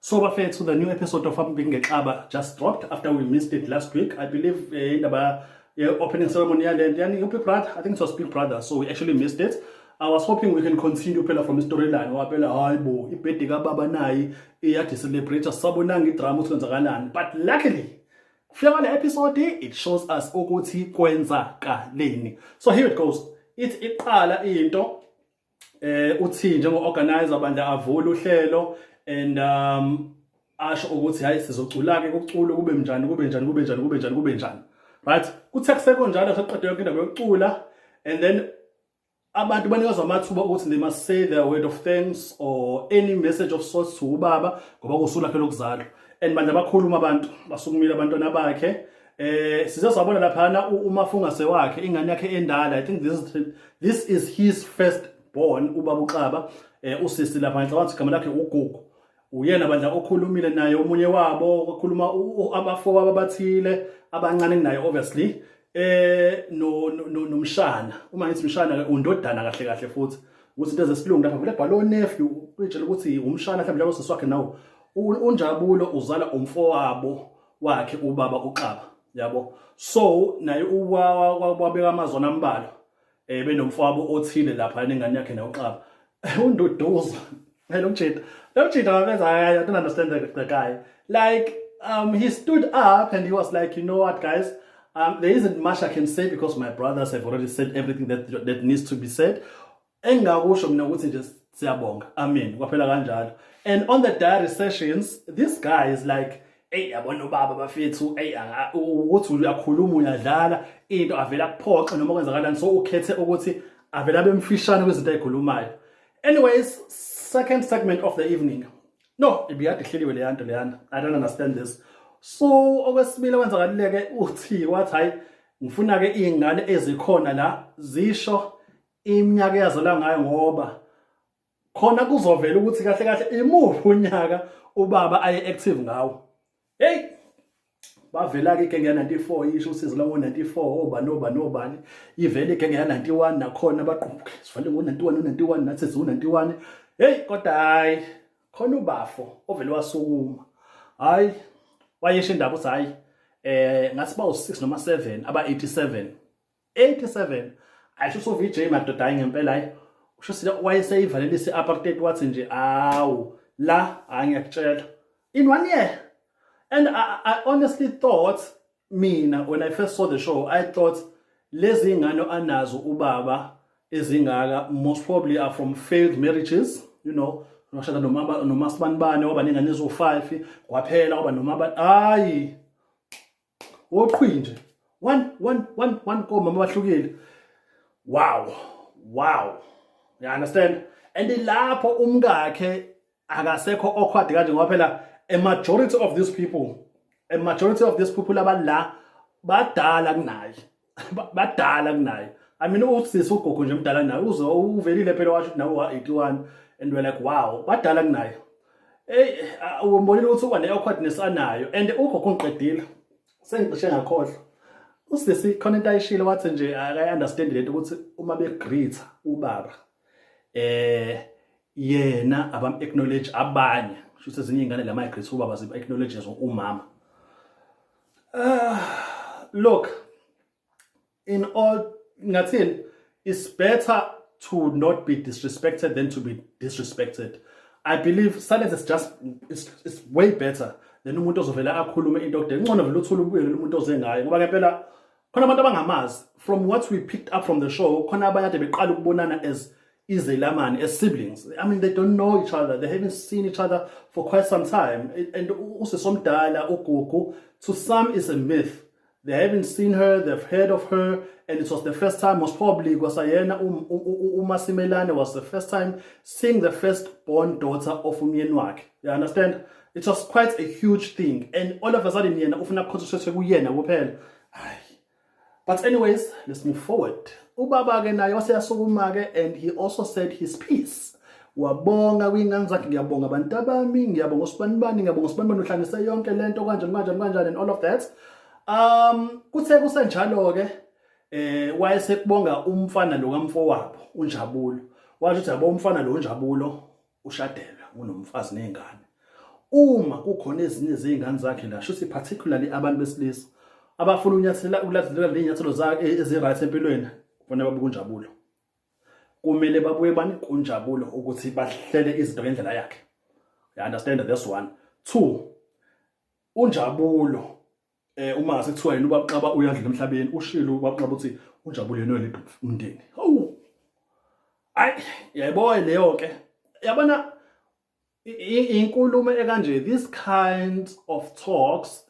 So bafethu, the new episode of Ambinge Xaba just dropped after we missed it last week. I believe indaba opening ceremony yani Big Brother, I think it was Big Brother, so we actually missed it. I was hoping we can continue phela from storyline ngoba phela hayibo ibhedi kaBaba nayi iyade celebrate sabonanga idrama uthenzakalani, but luckily kufika le episode it shows us ukuthi kwenzakaleni. So here it goes. It iqala into uthi njengo-organizer bandla avula uhlelo and asho ukuthi hayi sizocula ke kuculo kube njani, right? Kuthe kusekonjalo saqedwe yonke indaba yokucula and then abantu banikezwa amathuba ukuthi they must say their word of thanks or any message of sorts to ubaba ngoba kusula phela ukuzalwa, and manje abakhuluma abantu basukumile abantwana bakhe. Size sabona laphana umafungase wakhe ingane yakhe endala. I think this is his first born ubaba uXaba, usisi lapha ngicabanga igama lakhe uGugu. Uyena bandla okhulumile naye omunye wabo okhuluma abafowabo abathile abancane kunaye obviously nomshana. Uma ngithi mshana undodana kahle futhi ukuthi into zesilungu lapha vele bhalo nephew utshela ukuthi umshana mhlawumbe njalo sisi wakhe nawo uNjabulo uzala umfowabo wakhe ubaba uXaba, yabo. So naye wabeka amazwi ambalwa benomfowabo othile lapha ingane yakhe nayo uXaba undodoza. I don't cheat. I don't understand the guy. Like, he stood up and he was like, you know what, guys? There isn't much I can say because my brothers have already said everything that needs to be said. Engakusho mina ukuthi nje siyabonga. Amen. Kwaphela kanjalo. And on the diary sessions, this guy is like, hey, yabona ubaba bafethu, hey, uthi uyakhuluma uyadlala into avela kuphoqa noma kwenzakalani, so ukhethe ukuthi avela bemfishane kwezinto ayikhulumayo. Anyways, second segment of the evening. No, ibiyade ihleliwe leyana. I don't understand this. So okwesibili kwenzakalileke uthi wathi hayi ngifuna ke izingane ezikhona la zisho iminyaka yazala ngayo ngoba khona kuzovela ukuthi kahle imuphi unyaka ubaba aye active ngawo. Hey, bavela ke igenge ya94 isho usizo lawo 94 nobani ivele igenge ya91 nakhona baqhubhe sifale ngo91 nathi zu91. Hey, kodwa hayi khona ubafo ovele wasukuma. Hayi wayesha indaba uthi hayi ngathi bawu6 noma 7 aba 87 ayisho so VJ madoda hayi ngempela hayi usho siya wayeseyivalelisa apartheid wathi nje awu la angiyakutshela in 1 year. And I honestly thought, mina, when I first saw the show, I thought lezi ngane anazo ubaba ezingaka most probably are from failed marriages, you know, noshada noma sibanibane waba nengane ezo5 kwaphela waba noma hayi woqhinje one koma abahlukile. Wow, you understand? And lapho umkakhe akasekho awkward kanje ngoba phela a majority of these people abala badala kunaye. I mean, usisi uGugu nje mdala naye uvelile phela washo nawo 81 and we're like wow, badala kunaye. Hey, umbonile ukuthi uba ne-awkwardness anayo and uGugu ngiqedile sengicishe ngakhohlwa. Usisi khona into ayishilo wathi nje I understand lento ukuthi uma begreet ubaba yena abam acknowledge abanye shothi ezinye ingane la migrate ubaba ziba acknowledge as umama. Look, in all ngathini, it's better to not be disrespected than to be disrespected. I believe silence is just it's way better than umuntu ozovela akhulume into okudeni ngcono vele uthula ubuyele umuntu ozengayo ngoba ngempela khona abantu abangamazi. From what we picked up from the show, khona abanye beqala ukubonana as izelamani, as siblings. I mean, they don't know each other. They haven't seen each other for quite some time. And usisomdala uGugu, to some is a myth. They haven't seen her, they've heard of her, and it was the first time, most probably, Gwasayena Umasimelane was the first time seeing the first-born daughter of Umyenwak. You understand? It was quite a huge thing. And all of a sudden, yena ufuna concentrate kuyena kuphela. But anyways, let's move forward. Ubaba ke naye waseyasukuma ke and he also said his piece. Wabonga kwingane zakhe, ngiyabonga abantu abami, ngiyabonga usibanibani, ngiyabonga usibanibani uhlanganise yonke lento kanjani and all of that. Kuthe kusenjalo ke wayesekubonga umfana lo kamfowabo uNjabulo. Washo ukuthi yabo umfana lo uNjabulo ushadelwe unomfazi nezingane. uma kukhona ezinye izingane zakhe la shuthi particularly abantu besilisa abafuna ukulandela ley'nyathelo zakhe ezi-right empilweni kufanele babuke uNjabulo. Kumele babuye banike uNjabulo ukuthi bahlele izinto ngendlela yakhe. You understand? That's one. Two, uNjabulo uma ngase kuthiwa yena ubaba Xaba uyadlula emhlabeni, ushilo ubaba Xaba uthi uNjabulo yena oyedwa umndeni. Hawu. Ayi, yayibona leyo ke. Yabona inkulumo ekanje, these kinds of talks,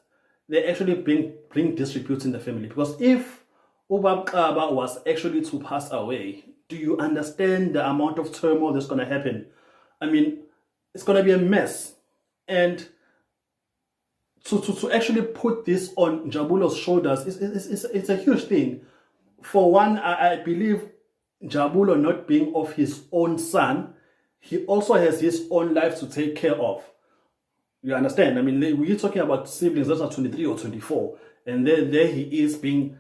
they actually bring disrepute in the family, because if ubaba Xaba was actually to pass away, do you understand the amount of turmoil that's going to happen? I mean, it's going to be a mess. And to actually put this on Njabulo's shoulders, it's a huge thing. For one, I believe Njabulo, not being of his own son, he also has his own life to take care of. You understand? I mean, we're talking about siblings that are 23 or 24, and there he is being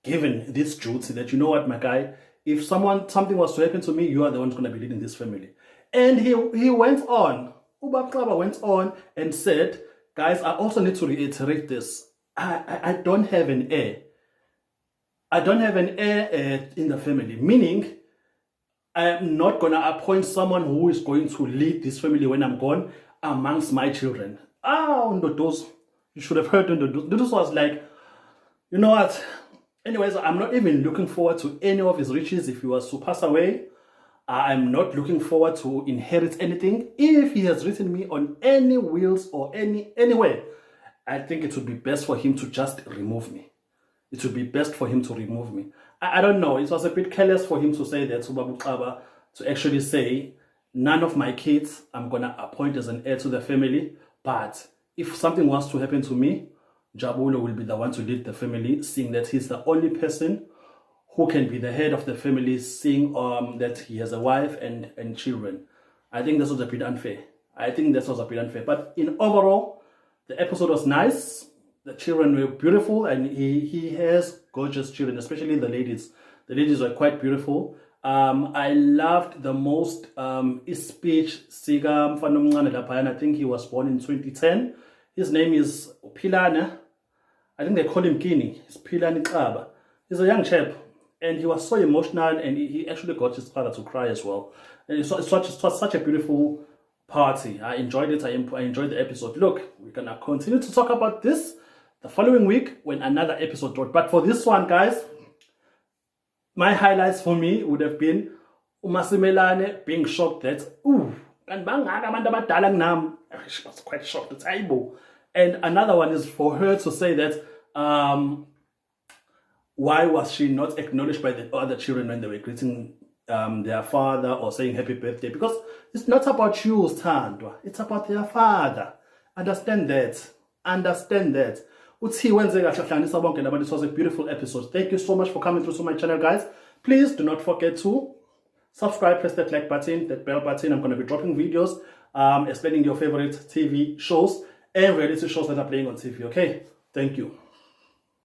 given this duty that, you know what, my guy, if something was to happen to me, you are the one who's going to be leading this family. And he went on, Ubaba Xaba went on and said, guys, I also need to reiterate this. I don't have an heir. I don't have an heir in the family, meaning I am not going to appoint someone who is going to lead this family when I'm gone amongst my children. Ndodos, you should have heard Ndodos. Ndodos was like, you know what? Anyways, I'm not even looking forward to any of his riches if he was to pass away. I'm not looking forward to inherit anything. If he has written me on any wills or anywhere, I think it would be best for him to just remove me. It would be best for him to remove me. I don't know. It was a bit careless for him to say that, Ubaba Xaba, to actually say, none of my kids I'm going to appoint as an heir to the family. But if something was to happen to me, Njabulo will be the one to lead the family, seeing that he's the only person who can be the head of the family, seeing that he has a wife and children. I think this was a bit unfair. But in overall, the episode was nice. The children were beautiful, and he has gorgeous children, especially the ladies. The ladies were quite beautiful. I loved the most his speech, Siga Mfana Mncane laphayana. I think he was born in 2010. His name is Philane. I think they call him Kini. It's Philane Xaba. He's a young chap, and he was so emotional, and he actually got his father to cry as well. And it was such a beautiful party. I enjoyed it. I enjoyed the episode. Look, we're going to continue to talk about this the following week when another episode dropped. But for this one, guys, my highlights for me would have been uMasimelane being shocked that, she was quite shocked. It's aibo. And another one is for her to say that, why was she not acknowledged by the other children when they were greeting their father or saying happy birthday? Because it's not about you, Thandwa. It's about their father. Understand that. It was a beautiful episode. Thank you so much for coming through to my channel, guys. Please do not forget to subscribe, press that like button, that bell button. I'm going to be dropping videos explaining your favorite TV shows and reality shows that are playing on TV. Okay? Thank you.